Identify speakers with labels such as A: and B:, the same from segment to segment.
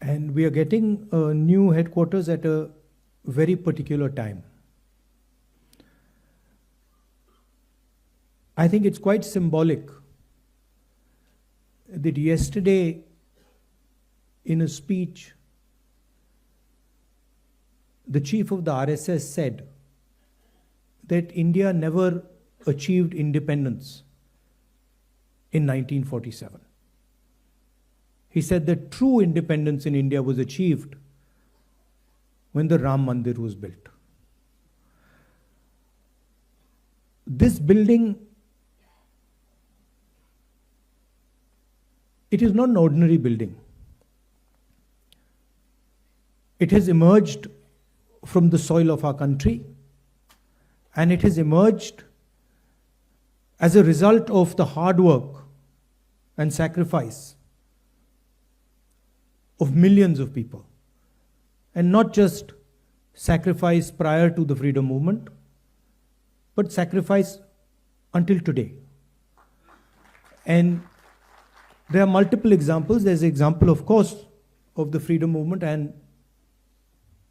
A: And we are getting a new headquarters at a very particular time. I think it's quite symbolic that yesterday, in a speech, the chief of the RSS said that India never achieved independence in 1947. He said that true independence in India was achieved when the Ram Mandir was built. This building, it is not an ordinary building. It has emerged from the soil of our country, and it has emerged as a result of the hard work and sacrifice of millions of people, and not just sacrifice prior to the freedom movement, but sacrifice until today. And there are multiple examples. There's an example, of course, of the freedom movement and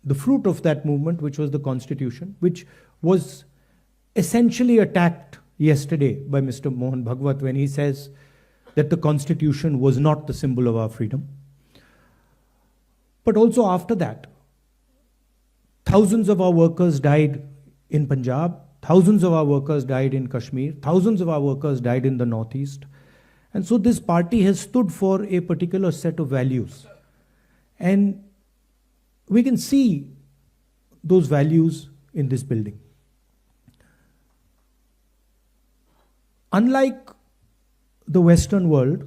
A: the fruit of that movement, which was the Constitution, which was essentially attacked yesterday by Mr. Mohan Bhagwat when he says that the Constitution was not the symbol of our freedom. But also after that, thousands of our workers died in Punjab, thousands of our workers died in Kashmir, thousands of our workers died in the Northeast. And so this party has stood for a particular set of values. And we can see those values in this building. Unlike the Western world,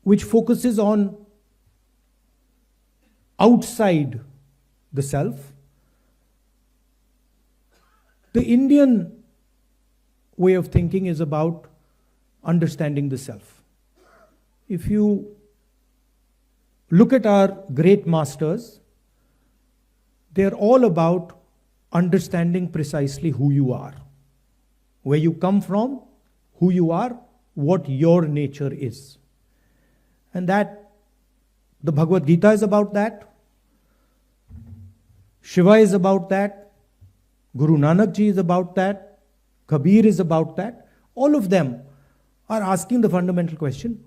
A: which focuses on outside the self, the Indian way of thinking is about understanding the self. If you look at our great masters, they're all about understanding precisely who you are, where you come from, who you are, what your nature is. And that, the Bhagavad Gita is about that, Shiva is about that, Guru Nanak Ji is about that, Kabir is about that. All of them are asking the fundamental question,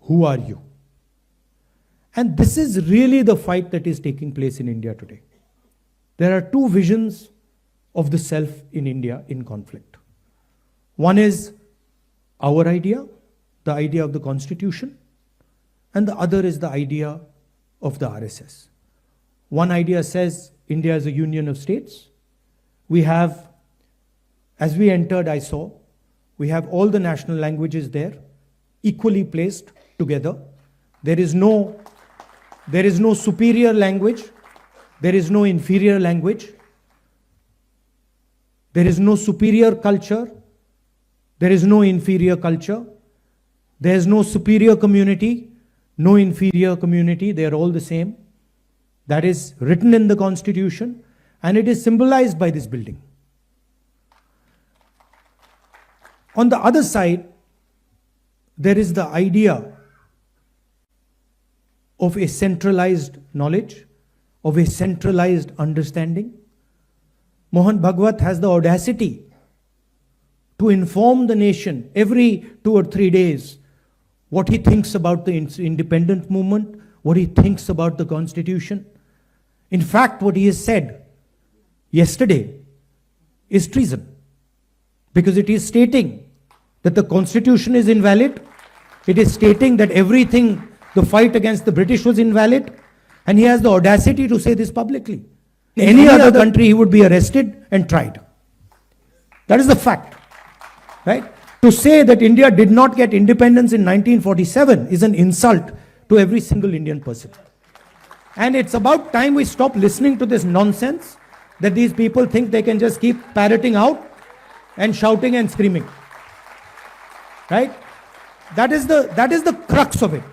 A: who are you? And this is really the fight that is taking place in India today. There are two visions of the self in India in conflict. One is our idea, the idea of the Constitution, and the other is the idea of the RSS. One idea says India is a union of states. We have, as we entered, I saw, we have all the national languages there, equally placed together. There is no superior language. There is no inferior language. There is no superior culture. There is no inferior culture. There is no superior community, no inferior community. They are all the same. That is written in the Constitution, and it is symbolized by this building. On the other side, there is the idea of a centralized knowledge, of a centralized understanding. Mohan Bhagwat has the audacity to inform the nation every 2 or 3 days what he thinks about the independent movement, what he thinks about the Constitution. In fact, what he has said yesterday is treason, because it is stating that the Constitution is invalid. It is stating that everything, the fight against the British was invalid, and he has the audacity to say this publicly. In any other country, he would be arrested and tried. That is the fact, right? To say that India did not get independence in 1947 is an insult to every single Indian person. And it's about time we stop listening to this nonsense that these people think they can just keep parroting out and shouting and screaming. Right? That is the crux of it.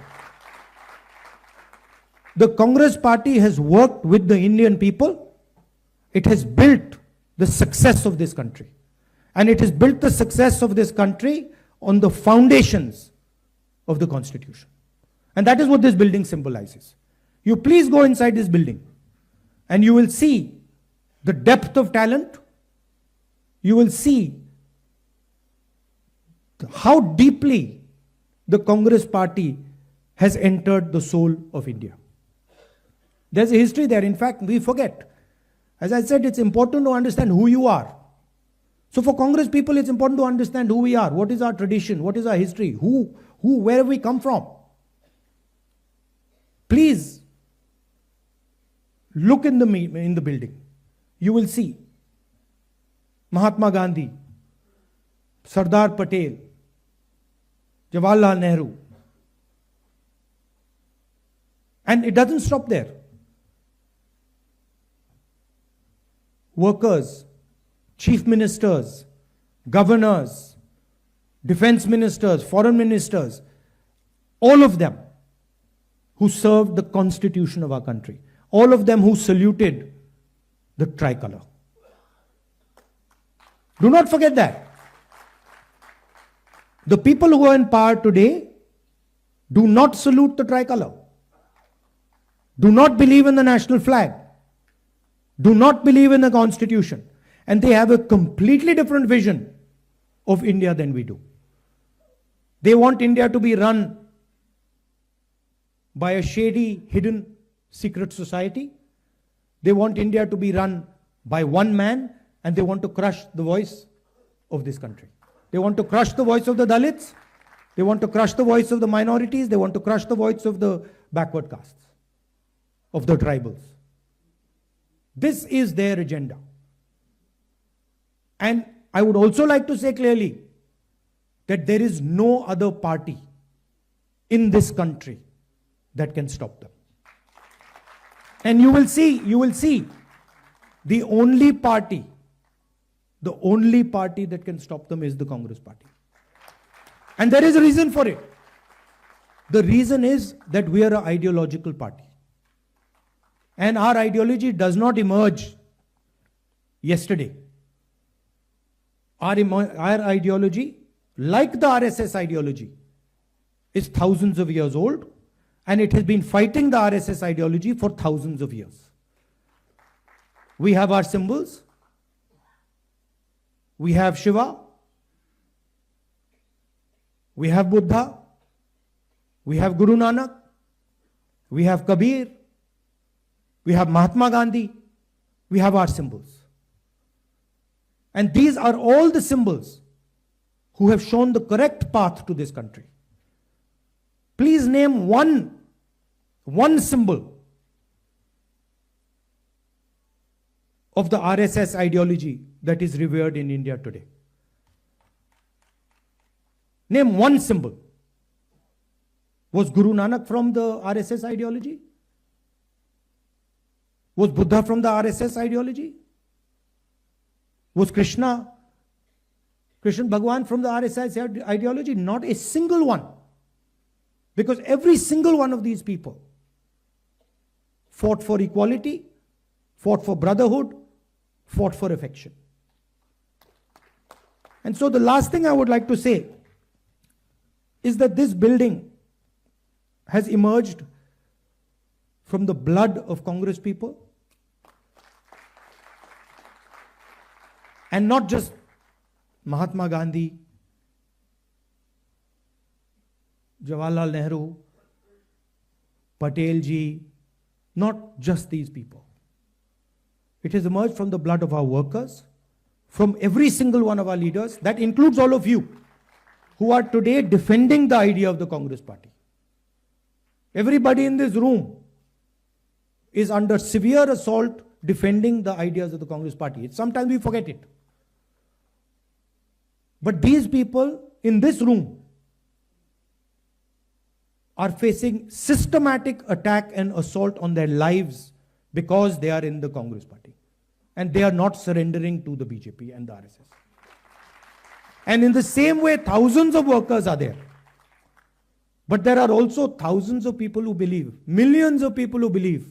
A: The Congress party has worked with the Indian people. It has built the success of this country. And it has built the success of this country on the foundations of the Constitution. And that is what this building symbolizes. You please go inside this building and you will see the depth of talent. You will see how deeply the Congress party has entered the soul of India. There's a history there. In fact, we forget. As I said, it's important to understand who you are. So for Congress people, it's important to understand who we are. What is our tradition? What is our history? Where have we come from? Please look in the building. You will see Mahatma Gandhi, Sardar Patel, Jawaharlal Nehru. And it doesn't stop there. Workers, chief ministers, governors, defense ministers, foreign ministers, all of them who served the constitution of our country, all of them who saluted the tricolor. Do not forget that. The people who are in power today do not salute the tricolor, do not believe in the national flag, do not believe in the constitution, and they have a completely different vision of India than we do. They want India to be run by a shady, hidden, secret society. They want India to be run by one man, and they want to crush the voice of this country. They want to crush the voice of the Dalits. They want to crush the voice of the minorities. They want to crush the voice of the backward castes, of the tribals. This is their agenda. And I would also like to say clearly that there is no other party in this country that can stop them. And you will see, the only party that can stop them is the Congress party. And there is a reason for it. The reason is that we are an ideological party. And our ideology does not emerge yesterday. Our ideology, like the RSS ideology, is thousands of years old, and it has been fighting the RSS ideology for thousands of years. We have our symbols. We have Shiva. We have Buddha. We have Guru Nanak. We have Kabir. We have Mahatma Gandhi. We have our symbols. And these are all the symbols who have shown the correct path to this country. Please name one symbol of the RSS ideology that is revered in India today. Name one symbol. Was Guru Nanak from the RSS ideology? Was Buddha from the RSS ideology? Was Krishna Bhagwan from the RSS ideology? Not a single one. Because every single one of these people fought for equality, fought for brotherhood, fought for affection. And so the last thing I would like to say is that this building has emerged from the blood of Congress people. And not just Mahatma Gandhi, Jawaharlal Nehru, Patel ji, not just these people. It has emerged from the blood of our workers, from every single one of our leaders. That includes all of you who are today defending the idea of the Congress party. Everybody in this room is under severe assault defending the ideas of the Congress party. Sometimes we forget it. But these people in this room are facing systematic attack and assault on their lives because they are in the Congress party. And they are not surrendering to the BJP and the RSS. And in the same way, thousands of workers are there. But there are also thousands of people who believe, millions of people who believe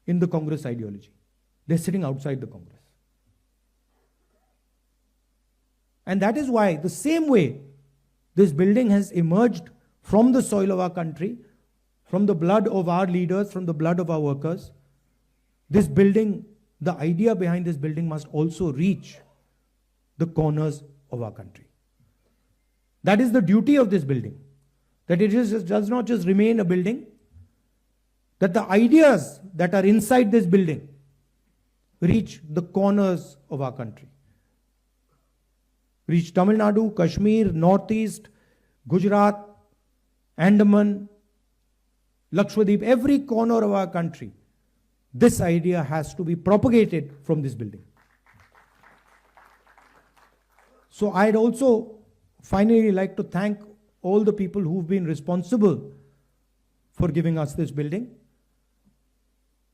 A: in the Congress ideology. They're sitting outside the Congress. And that is why, the same way this building has emerged from the soil of our country, from the blood of our leaders, from the blood of our workers. This building, the idea behind this building must also reach the corners of our country. That is the duty of this building. That it does not just remain a building, that the ideas that are inside this building reach the corners of our country. Reach Tamil Nadu, Kashmir, Northeast, Gujarat, Andaman, Lakshadweep, every corner of our country. This idea has to be propagated from this building. So I'd also finally like to thank all the people who've been responsible for giving us this building.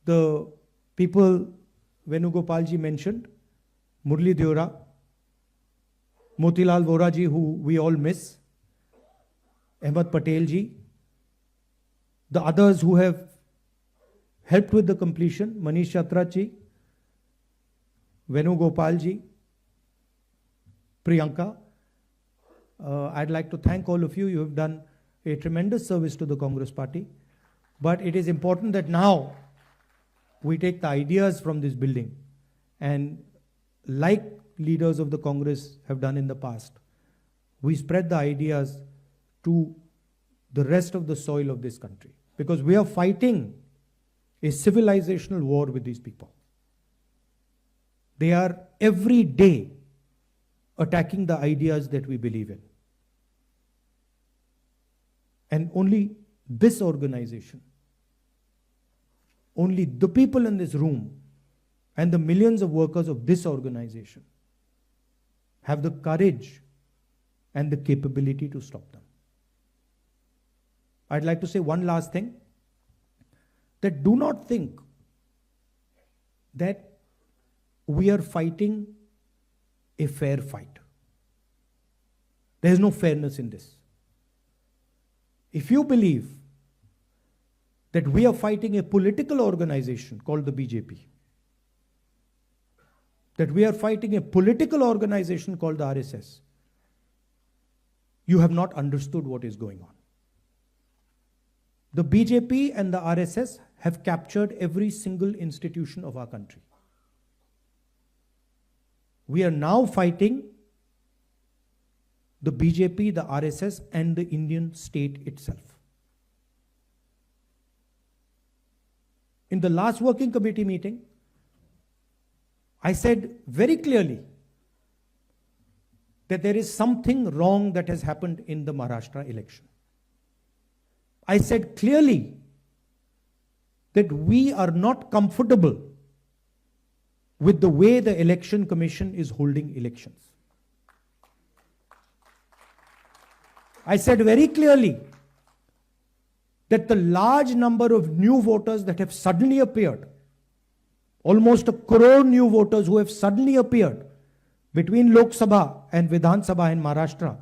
A: The people Venugopalji mentioned, Murli Deora, Motilal Vora ji, who we all miss, Ahmed Patel ji, the others who have helped with the completion, Manish Chatra ji, Venugopal ji, Priyanka. I'd like to thank all of you. You have done a tremendous service to the Congress party. But it is important that now we take the ideas from this building and, like leaders of the Congress have done in the past, we spread the ideas to the rest of the soil of this country. Because we are fighting a civilizational war with these people. They are every day attacking the ideas that we believe in. And only this organization, only the people in this room and the millions of workers of this organization have the courage and the capability to stop them. I'd like to say one last thing, that do not think that we are fighting a fair fight. There is no fairness in this. If you believe that we are fighting a political organization called the BJP, that we are fighting a political organization called the RSS, you have not understood what is going on. The BJP and the RSS have captured every single institution of our country. We are now fighting the BJP, the RSS, and the Indian state itself. In the last working committee meeting, I said very clearly that there is something wrong that has happened in the Maharashtra election. I said clearly that we are not comfortable with the way the Election Commission is holding elections. I said very clearly that the large number of new voters that have suddenly appeared, almost 1 crore new voters who have suddenly appeared between Lok Sabha and Vidhan Sabha in Maharashtra,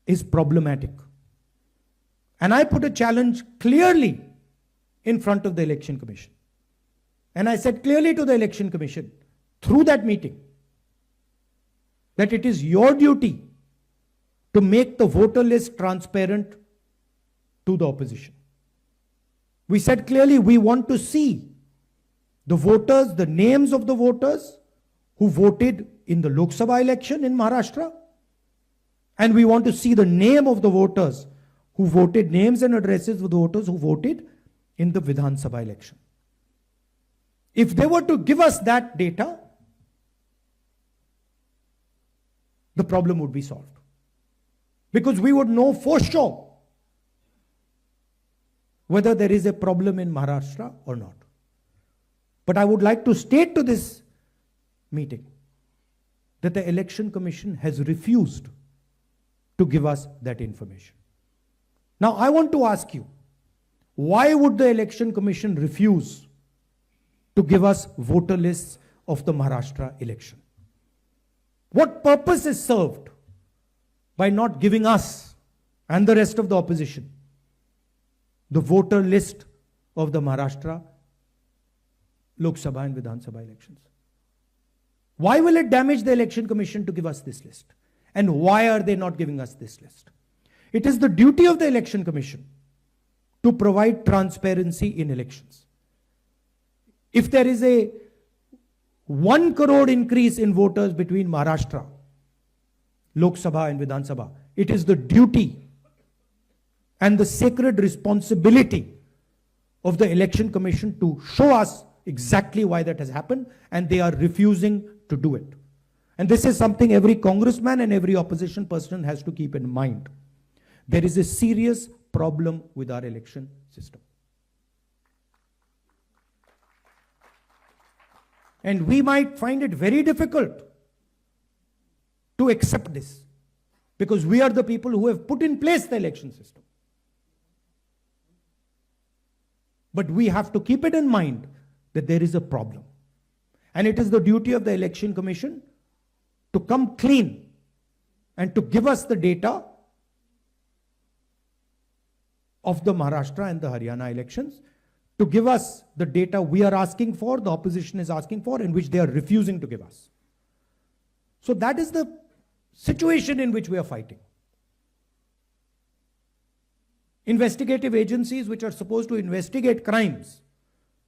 A: is problematic. And I put a challenge clearly in front of the Election Commission. And I said clearly to the Election Commission, through that meeting, that it is your duty to make the voter list transparent to the opposition. We said clearly we want to see the voters, the names of the voters who voted in the Lok Sabha election in Maharashtra, and we want to see the name of the voters who voted, names and addresses of the voters who voted in the Vidhan Sabha election. If they were to give us that data, the problem would be solved. Because we would know for sure whether there is a problem in Maharashtra or not. But I would like to state to this meeting that the Election Commission has refused to give us that information. Now I want to ask you, why would the Election Commission refuse to give us voter lists of the Maharashtra election? What purpose is served by not giving us and the rest of the opposition the voter list of the Maharashtra Lok Sabha and Vidhan Sabha elections? Why will it damage the Election Commission to give us this list? And why are they not giving us this list? It is the duty of the Election Commission to provide transparency in elections. If there is a 1 crore increase in voters between Maharashtra, Lok Sabha and Vidhan Sabha, it is the duty and the sacred responsibility of the Election Commission to show us exactly why that has happened, and they are refusing to do it. And this is something every congressman and every opposition person has to keep in mind. There is a serious problem with our election system. And we might find it very difficult to accept this, because we are the people who have put in place the election system. But we have to keep it in mind that there is a problem. And it is the duty of the Election Commission to come clean and to give us the data of the Maharashtra and the Haryana elections, to give us the data we are asking for, the opposition is asking for, in which they are refusing to give us. So that is the situation in which we are fighting. Investigative agencies which are supposed to investigate crimes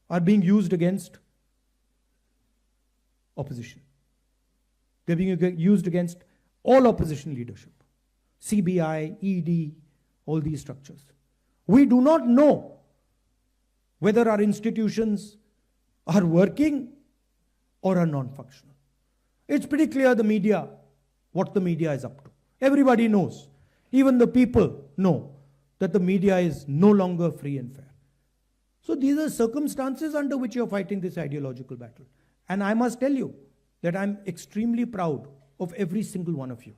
A: are being used against opposition. They're being used against all opposition leadership. CBI, ED, all these structures. We do not know whether our institutions are working or are non-functional. It's pretty clear the media, what the media is up to. Everybody knows. Even the people know that the media is no longer free and fair. So these are circumstances under which you're fighting this ideological battle. And I must tell you that I'm extremely proud of every single one of you.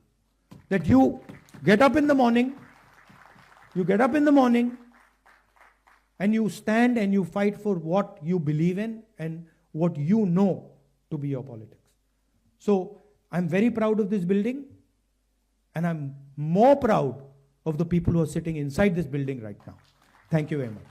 A: That you get up in the morning, and you stand and you fight for what you believe in and what you know to be your politics. So I'm very proud of this building, and I'm more proud of the people who are sitting inside this building right now. Thank you very much.